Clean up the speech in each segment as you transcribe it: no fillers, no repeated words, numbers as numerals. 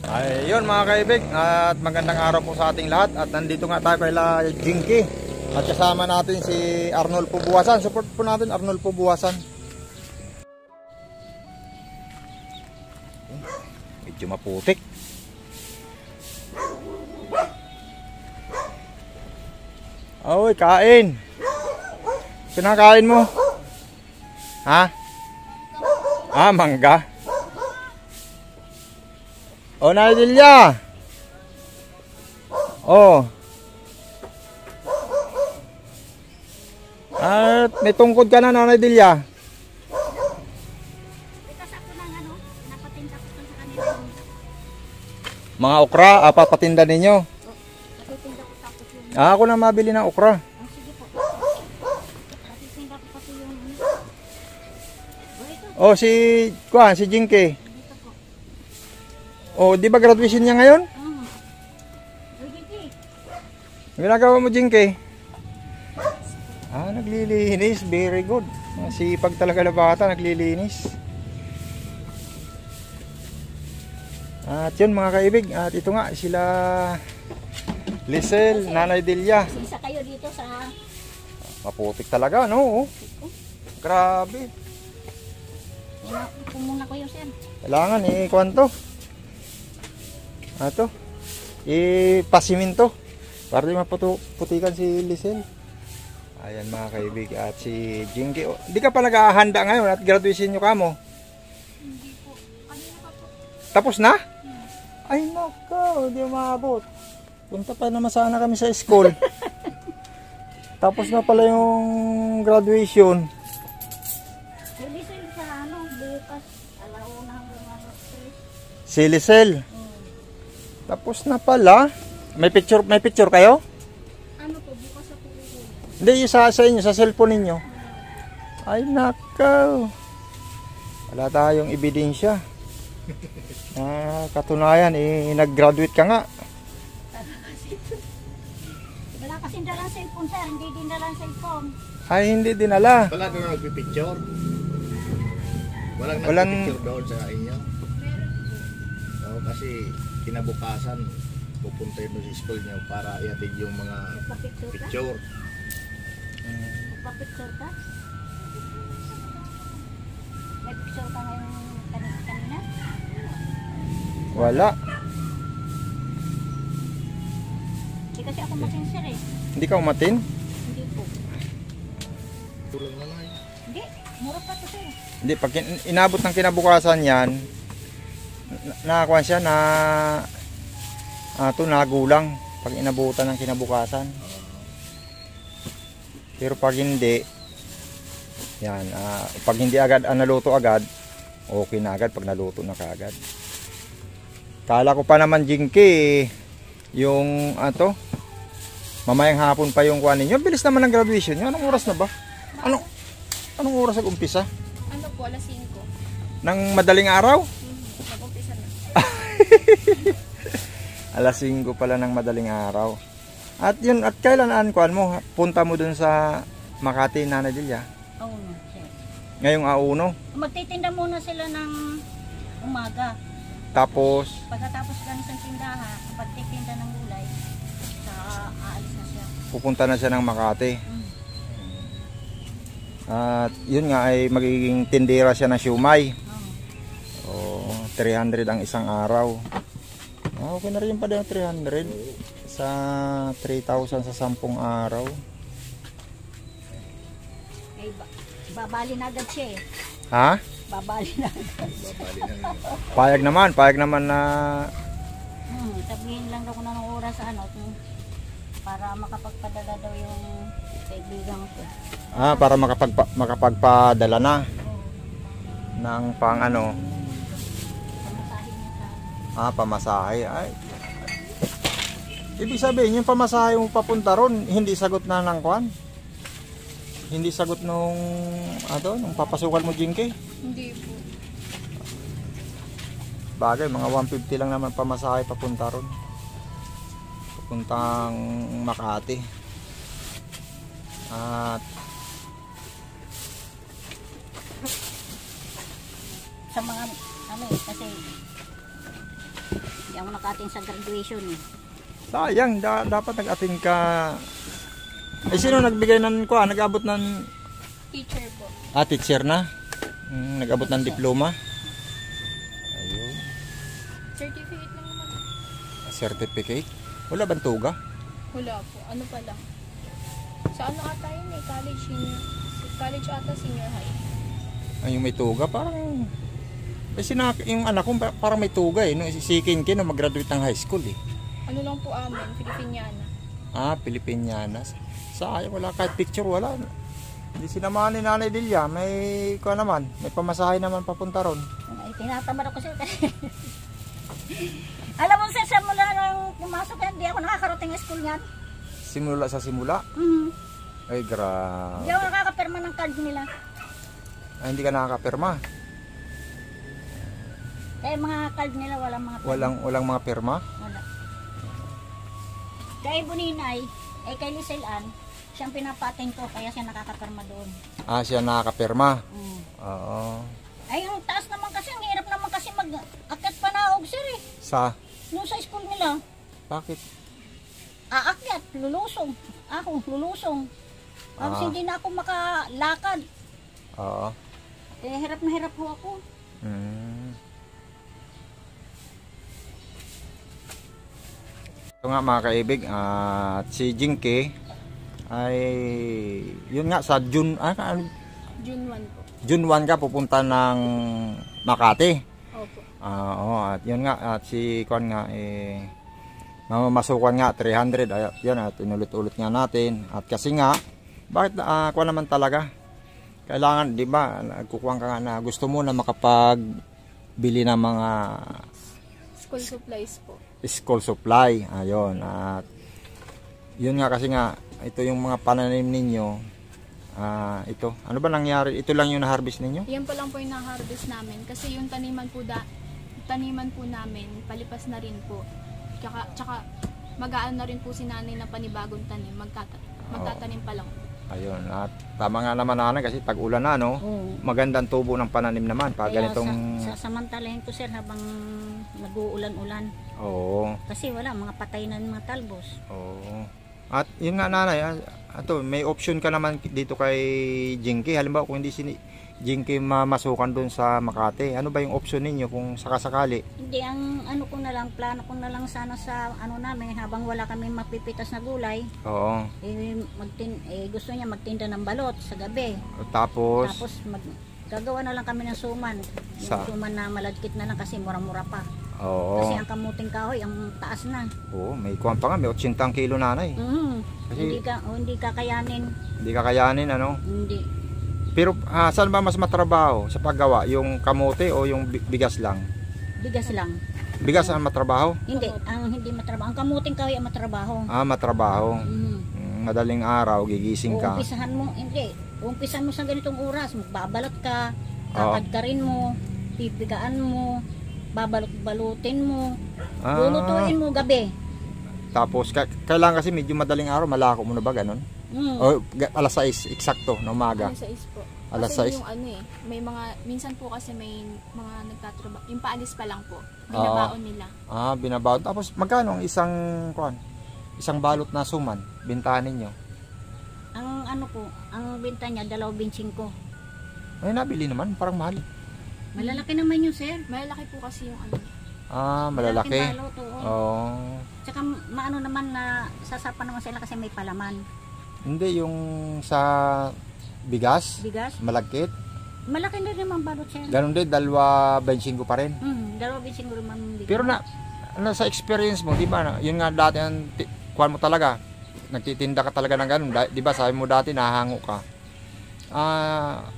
Ayun mga kaibig, at magandang araw po sa ating lahat. At nandito nga tayo kay La Jinky. At kasama natin si Arnold Pubuwasan. Support po natin Arnold Pubuwasan. Medyo maputik. Oy, kain. Pinakain mo? Ha? Ah, mangga. O, Naidilya. O. At may tungkod ka na, Naidilya. Mga okra, papatinda ninyo. Ako na mabili ng okra. O, si Jinky. Oh, di ba graduation niya ngayon? Ang ginagawa mo, Jinky? Naglilinis. Very good. Masipag talaga na bata, naglilinis. At yun mga kaibig. At ito nga, sila Lisel, Nanay Delia. Isa kayo dito sa... Maputik talaga, no? Grabe. Pumuna ko yung sir. Kailangan, kwanto. Ato, ipasiminto para di maputikan si Lisel. Ayan mga kaibig. At si Jinky, di ka pa naghahanda ngayon at graduation nyo kamo? Hindi po. Kanina pa po. Tapos na? Ay nako, hindi maabot. Punta pa naman sana kami sa school. Tapos na pala yung graduation. Si Lisel sa bukas, alauna hanggang alas 3. Si Lisel. Tapos na pala. May picture kayo? Ano po, bukas sa puso. Hindi, yung sa inyo, sa cellphone ninyo. Ay, nakaw. Wala tayong ebidensya. Katunayan, nag-graduate ka nga. Wala kasing dalang cellphone, sir. Hindi din dalang cellphone. Ay, hindi dinala. Wala na nagpipicture. Walang nagpipicture doon sa inyo. Oo, kasi kinabukasan pupunta yun sa school niyo para ihatid yung mga picture. Magpa-picture ka? May picture ka ngayon kanina? Wala. Hindi kasi ako masinsir eh. Hindi ka umatin? Hindi po. Tulang na lang. Hindi, mura pa to sir. Hindi, pag inabot ng kinabukasan yan, nakakuha siya na nagulang pag inabutan ng kinabukasan. Pero pag hindi yan, pag hindi agad naluto agad, okay na agad pag naluto na kaagad. Kala ko pa naman, Jinky, yung mamayang hapon pa yung kuha ninyo. Bilis naman ng graduation nyo. Anong oras na ba? Anong oras nag-umpisa? Ano po, alas 5. Nang madaling araw? Nag-umpisa na. Alas 5 pala ng madaling araw. At yun, at kailan kuan mo? Punta mo dun sa Makati, Nanay Delia? Oo, sir. Ngayong auno. Magtitinda muna sila ng umaga. Tapos, Pagkatapos lang sa tindahan, pagtitinda ng gulay, aalis na siya. pupunta na siya ng Makati. At yun nga ay magiging tindera siya ng siumay. O 300 ang isang araw. Okay na rin pa din 300 sa 3,000 sa 10 araw. Ay, babali na agad siya eh. Ha? Babali na agad. Payag naman na Sabihin lang daw ko na ng oras para makapagpadala daw yung kaibigan ko. para makapagpadala na ng pang Pamasahin niya sa pamasahe. Ay. Ibig sabihin, yung pamasahe mo papunta ron, hindi sagot na ng kwan? Hindi sagot nung papasukan mo, Jinky? Hindi po. Bagay, mga 150 lang naman pamasahe papunta ron. Papuntang Makati. At sa mga kasi Hindi ako nakating sa graduation eh. Sayang, dapat nag-attend ka. Eh, sino nagbigay ng kuha? Nag-abot ng... Teacher po. Teacher na? Nag-abot ng diploma? Ayun. Certificate lang naman. Certificate? Wala bang tuga? Wala po. Ano pa lang. Sa ano ata yun eh? College ata senior high. Ay, yung may tuga, parang... Eh, yung anak ko parang may tuga eh. No? Si Kinkin na mag-graduate ng high school eh. Ano lang po amin? Filipiniana. Pilipinianas. Sayang, wala kahit picture, wala. Hindi sinamahan ni Nanay Delia. May kuha naman, may pamasahe naman papunta ron. Ay, tinatamad ako sir. Alam mo sir, sa mula nang pumasok yan, hindi ako nakakarating sa school niyan. Simula sa simula? Ay, Hindi grabe. ako nakakapirma ng card nila. Ay, hindi ka nakakapirma. Kaya mga card nila, walang mga pirma. Walang mga pirma? Wala. Kay Buninay, kay Lisel Ann, siyang pinapating ko, kaya siya nakakapirma doon. Siya nakakapirma. Mm. Oo. Ay, yung taas naman kasi, ang hirap naman kasi mag-akyat panaog sir eh. Noon sa school nila, Bakit? aakyat, lulusong. Ako, lulusong. Tapos hindi na ako makalakad. Oo. Hirap na hirap ho ako. Ito nga mga kaibig, at si Jinky ay yun nga sa June 1 po. June 1 ka pupunta ng Makati. Opo. At yun nga, at si Kwan nga mamamasukan nga 300. Yan at inulit-ulit nga natin. At kasi nga, bakit Kwan naman talaga? Kailangan, di ba, nagkukuhan ka nga na gusto mo na makapagbili ng mga School supplies po. school supply. Ayun. At yun nga kasi nga, ito yung mga pananim ninyo. Ito. Ano ba nangyari? Ito lang yung na-harvest ninyo? Yan pa lang po yung na-harvest namin. Kasi yung taniman po namin, palipas na rin po. Tsaka mag-aan na rin po si nanay ng panibagong tanim. Magtatanim pa lang po. Ayun. At tama nga naman nanay kasi tag-ulan na, no? Oo. Magandang tubo ng pananim naman. Pag Kaya ganitong... sasamantalahin ko sir habang nag-uulan-ulan. Oo. Kasi wala, mga patay na mga talbos. Oo. At yun nga nanay, may option ka naman dito kay Jinky. Halimbawa kung hindi si Jinky mamasukan doon sa Makati, ano ba yung option ninyo kung sakasakali? Hindi, ang plano ko na lang sana sa namin, habang wala kami mapipitas na gulay, Oo. gusto niya magtinda ng balot sa gabi. Tapos Gagawa na lang kami ng suman. Yung suman na malagkit na lang kasi mura-mura pa. Oo. Kasi ang kamuting kahoy, ang taas na. Oo, may kuwan pa nga, may 80 kilo nanay. Kasi Hindi kakayanin. hindi kakayanin, ano? Hindi. Pero saan ba mas matrabaho sa paggawa? Yung kamote o yung bigas lang? Bigas lang. Bigas ang matrabaho? Hindi, ang hindi matrabaho. Ang kamuting kahoy ang matrabaho. Matrabaho. Madaling araw, gigising ka. Umpisahan mo sa ganitong oras, magbabalot ka, kakadkarin mo, pipigaan mo, babalot-balutin mo, lulutuin mo gabi. Tapos, kailangan kasi medyo madaling araw, malako mo na ba, ganun? O, alas 6, eksakto, na umaga. Alas 6 po. Alas Kasi 6? yung may mga, minsan po kasi may mga nagtatrabaho, yung paalis pa lang po, binabaon nila. Binabaon. Tapos, magkano ang isang balot na suman, bintahan ninyo? Ang benta niya, 2.25. Ay, nabili naman, parang mahal. Malalaki naman yun, sir. Malalaki po kasi yung ano. Malalaki. Malaking balot, oo. Oo. Tsaka maano naman na sasapa naman sila kasi may palaman. Hindi, yung sa bigas, malagkit. Malaki na rin ang balot, sir. Ganun din, 2.25 pa rin. 2.25 naman bigas. Pero sa experience mo, di ba, yun nga dati ang kuhan mo talaga, nagtitinda ka talaga ng ganun, di ba, sabi mo dati nahango ka.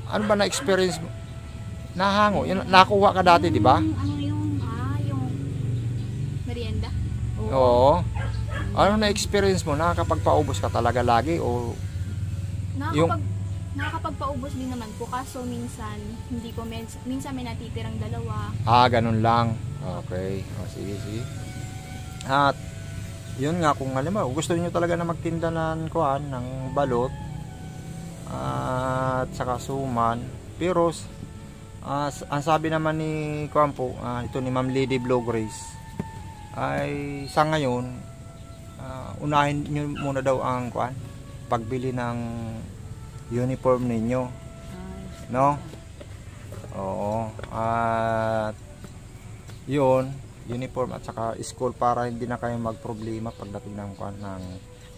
Ano ba na experience mo? Nahango, yun, nakuha ka dati, di ba? Yung merienda? Oo. Ano na experience mo? Nakakapagpaubos ka talaga lagi o Nakakapagpaubos din naman po, kaso minsan hindi ko minsan may natitirang dalawa. ganun lang. Okay. Sige. At yun nga, kung alam mo, gusto niyo talaga na magtinda ng balot at saka suman. Pero ang sabi naman ni ito ni Ma'am Lady Blue Grace, ay sa ngayon unahin nyo muna daw ang pagbili ng uniform ninyo, no? Oo, at yun, uniform at saka school para hindi na kayo magproblema pagdating ng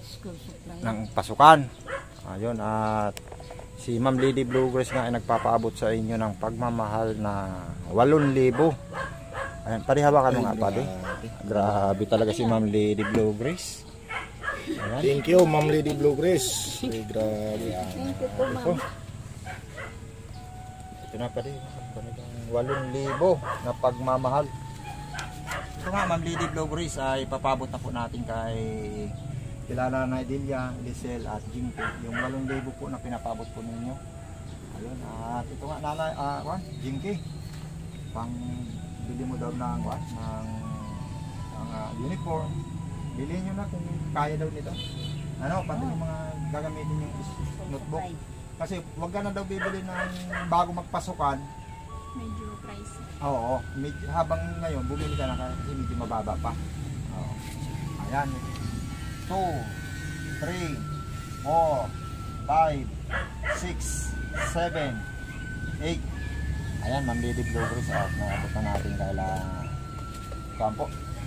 School supply. ng pasukan. Ayun, at si Ma'am Lady Bluegrass nga ay nagpapaabot sa inyo ng pagmamahal na 8,000. Ayan, parihawakan mo nga, pade. Grabe talaga si Ma'am Lady Bluegrass. Ayan. Thank you, Ma'am Lady Bluegrass. Ay, grabe. Thank you po, ma'am. Ito na, pade. 8,000 na pagmamahal. Ito nga, Ma'am Lady Bluegrass ay papabot na po natin kay kilala na Delia, Lisel at Jinky. Yung 8,000 po na pinapabot po ninyo. Ayun, at ito nga, nanay, Jinky. Pang bili mo daw ng uniform. Bilhin nyo na kung kaya daw nito. Pati yung mga gagamitin yung notebook. Kasi wag ka na daw bibili ng bago magpasukan. Medyo pricey. Oo, habang ngayon bumili ka na kasi medyo mababa pa. Oo. Ayan. 2, 3, 4, 5, 6, 7, 8. Ayan, Ma'am Lady Bluegrass at naabot na natin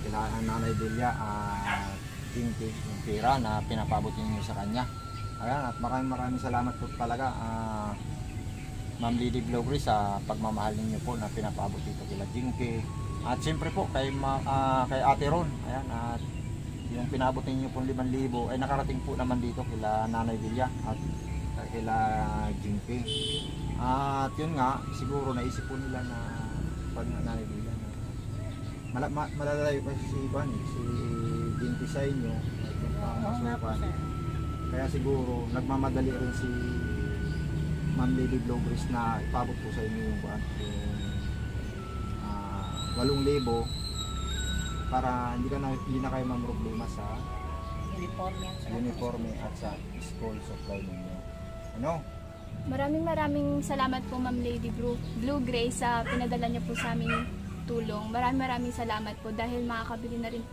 kailangan Nanay Delia at Jinky yung pera na pinapabot niyo sa kanya. Ayan, at maraming salamat po talaga Ma'am Lady Bluegrass sa pagmamahal niyo po na pinapabot dito kila Jinky. At siyempre po kay Ate Ron. Ayan, at yung pinabot niyo po 5,000 ay nakarating po naman dito kila Nanay Delia at kila Jinky. At yun nga, siguro naisip po nila na pag Nanay Delia na malalayo pa si Jinky sa inyo masukan. Kaya siguro nagmamadali rin si Ma'am Lady Bluegrass na ipabot po sa inyo yung 8,000 para hindi na kayo mamroblema sa uniforme at sa school supply ninyo. Ano? Maraming salamat po Ma'am Lady Bluegrass sa pinadala niyo po sa aming tulong. Maraming salamat po dahil makakabili na rin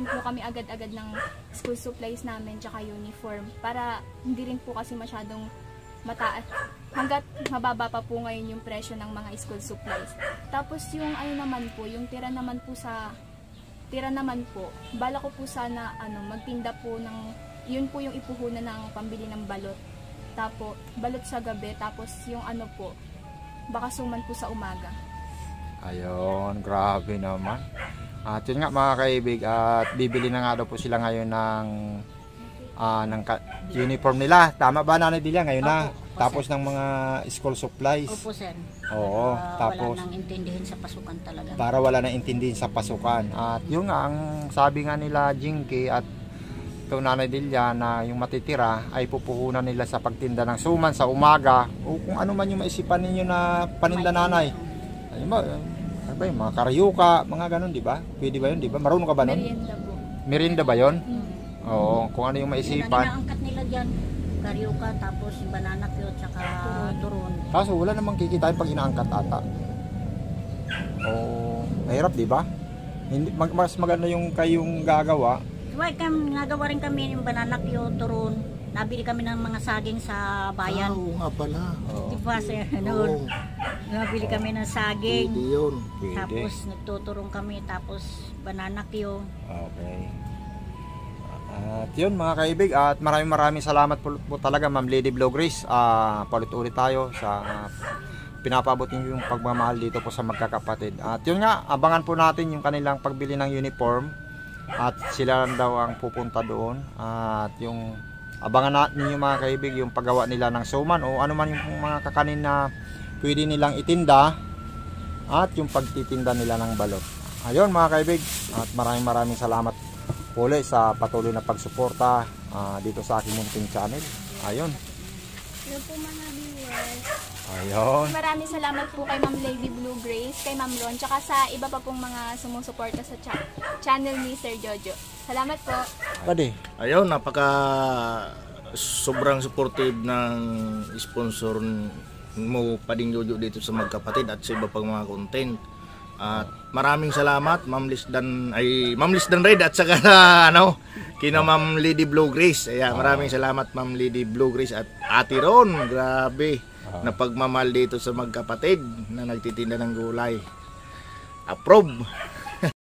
po kami agad-agad ng school supplies namin tsaka uniform para hindi rin po kasi masyadong mataas hanggat mababa pa po ngayon yung presyo ng mga school supplies. Tapos yung yung tira naman po, bala ko po sana magtinda po ng yun po yung ipuhunan ng pambili ng balot. Tapos balot sa gabi, tapos yung baka suman po sa umaga. Ayun, grabe naman. At yun nga mga kaibig, at bibili na nga daw po sila ngayon ng uniform nila. Tama ba Nanay Delia? Ngayon na. Tapos ng mga school supplies. Opo, sir. Oo, tapos wala nang intindihin sa pasukan talaga. Para wala nang intindihin sa pasukan. At yun nga, ang sabi nga nila Jinky at ito Nanay Delia na yung matitira ay pupuhunan nila sa pagtinda ng suman sa umaga o kung ano man yung maisipan ninyo na paninda nanay. Ayun ba? Ano ba yung mga karyuka, mga ganun, di ba? Pwede ba yun, di ba? Marunong ka ba nun? Merienda po. Merienda ba yun? Oo, kung ano yung maisipan. Inaangkat nila dyan, karyuka, tapos banana cute, tsaka turon. Kaso wala namang kikitain pag inaangkat ata. Oo, mahirap, di ba? Mas maganda yung kayong gagawa. Nagawa rin kami yung banana cute, turon. Nabili kami ng mga saging sa bayan. Oo nga pala. Di ba, sir? Noon, nabili kami ng saging. Pwede yun. Pwede. Tapos nagtuturong kami, tapos banana cute. Okay. At yun mga kaibig, at maraming salamat po talaga Ma'am Lady Bluegrass. Paulit-ulit tayo sa pinapabot niyo yung pagmamahal dito po sa magkakapatid. At yun nga, abangan po natin yung kanilang pagbili ng uniform at sila daw ang pupunta doon. At yung abangan ninyo mga kaibig yung paggawa nila ng suman o ano man yung mga kakanin na pwede nilang itinda at yung pagtitinda nila ng balot. Ayun mga kaibig, at maraming salamat puli sa patuloy na pagsuporta dito sa aking munting channel. Ayun. Hello po mga viewers. Ayun. Maraming salamat po kay Ma'am Lady Bluegrass, kay Ma'am Ron, tsaka sa iba pa pong mga sumusuporta sa channel ni Sir Jojo. Salamat po. Pwede. Ayun, sobrang supportive ng sponsor mo Pading Jojo dito sa magkapatid at sa iba pang mga content. At maraming salamat Ma'am Lisdan Red at saka kina Ma'am Lady Blue Grace. Ayan, maraming salamat Ma'am Lady Blue Grace at Ate Ron. Grabe na pagmamahal dito sa magkapatid na nagtitinda ng gulay. Approve.